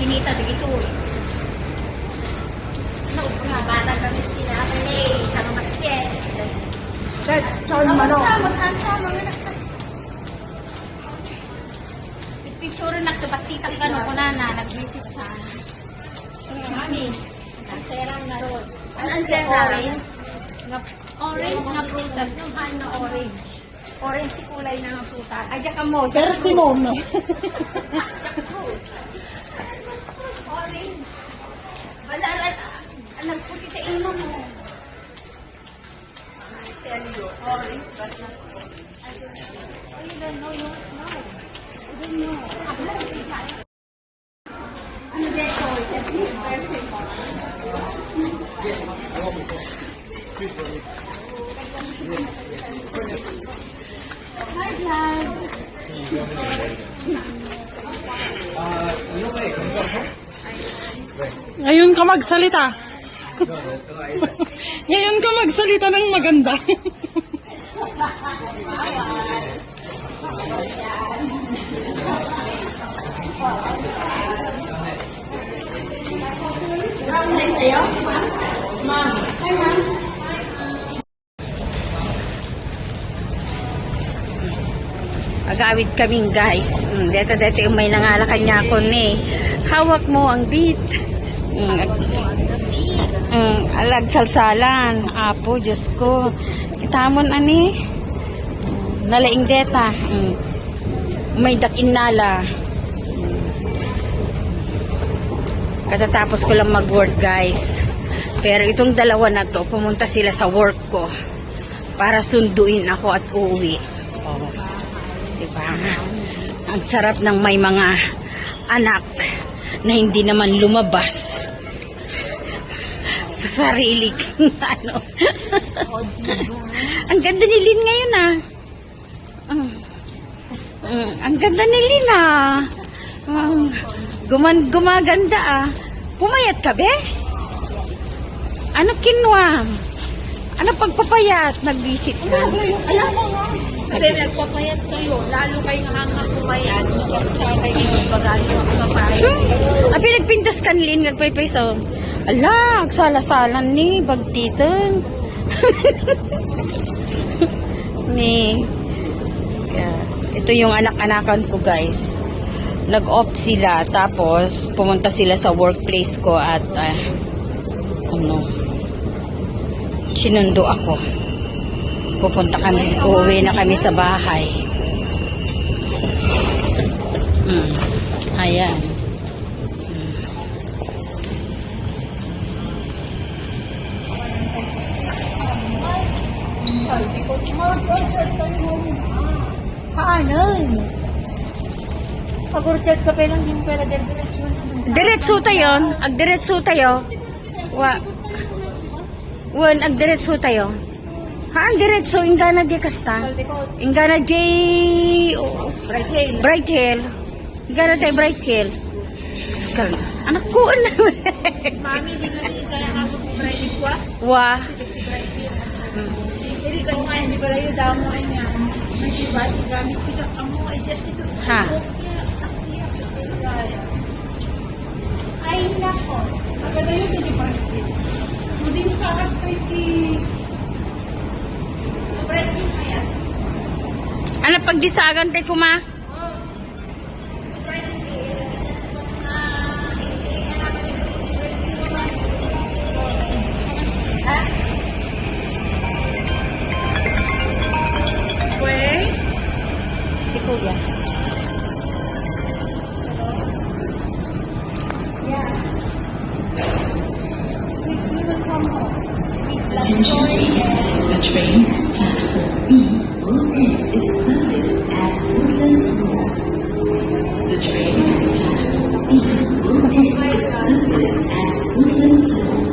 kinita dito eh. Bata kami tinapalay sa mamasket. Sama nga naktas. Picture nagkabatitang ka no na nag-visit sa mami. Serang na ron. Ang orange? Orange na prutas. Yung ano orange. Orange si kulay na ng prutas. Ay, ka mo. Pero si Mom, no? Orange. Wala, nagputi ka ino mo. I tell you, orange, but not orange. I don't know, you know. I don't know. Ano dito? Just very simple. Hi, Vlad. Ngayon ka magsalita. Ngayon ka magsalita ng maganda. Brown light tayo? Ma'am. Hi, ma'am. Agawid kaming guys. Dito yung may nangalakan niya ako ni. Hawak mo ang beat. Alag salsalan. Apo, Diyos ko. Kitamon ani. Nalaing deta. May dakinala. Katatapos ko lang mag-work guys. Pero itong dalawa na to, pumunta sila sa work ko. Para sunduin ako at uuwi. Diba? Ang sarap ng may mga anak na hindi naman lumabas sa sarili ano. Ang ganda ni Lynn ngayon ah. Ang ganda ni Lynn ah. Gumaganda ah. Pumayat ka be? Ano kinwa? Ano pagpapayat? Nag-visit ka? Alam mo nga. Kasi nagpapayat kayo. Lalo kayo nga pumayat. Basta kayo bagay ang papayat. Pinagpintas kan Lynn. Nagpaypayso. Ala, agsala-salan ni. Bagtitan. Ni. Ito yung anak-anakan ko guys. Nag-off sila. Tapos, pumunta sila sa workplace ko at sinundo ako. Pupunta kami, uuwi na kami sa bahay. Ayan. Paanan? Pag-orchard ka pa lang, hindi mo pala diretso. Diretso tayo. Ag-diretso tayo. Ag diretso tayo. Ang diretso, ingana di kasta. Ingana di Bright Hill. Ingana tayo Bright Hill. Anak ko na. Mami, di na din kaya ako Bright Hill kwa? Wah. Hindi ka nga, hindi pala yung damo ay niya. May diba, gamit kita kamo ay just ito. Ha. Ay, nako. Maganda yun, hindi pa. Hindi mo sa akin pretty. Bright Hill kaya. Ano pagdisagan tayo kuma? Si Kuya. The train platform B will end its service at Woodlands Mall. The train platform B will end its service at Woodlands Mall.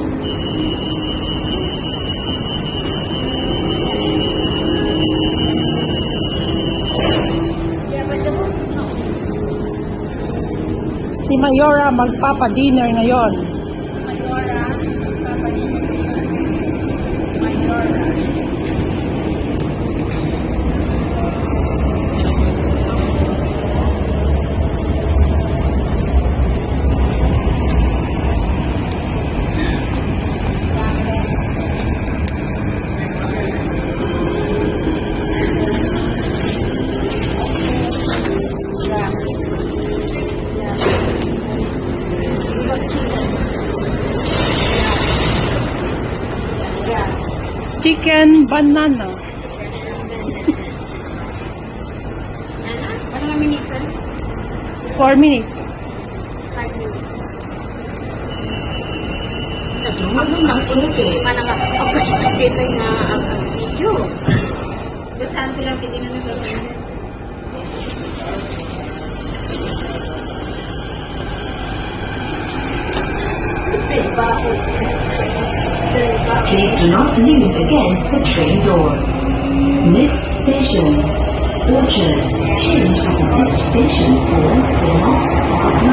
Si Mayora magpapa-dinner ngayon. Chicken banana. Ano nga minutes? 4 minutes. 5 minutes. Naglumanong ng puno eh. Parang ako dito na ang video. Basahan ko lang titignan na gawin. Please do not lean against the train doors. Next station, Orchard. Change at the next station for the north south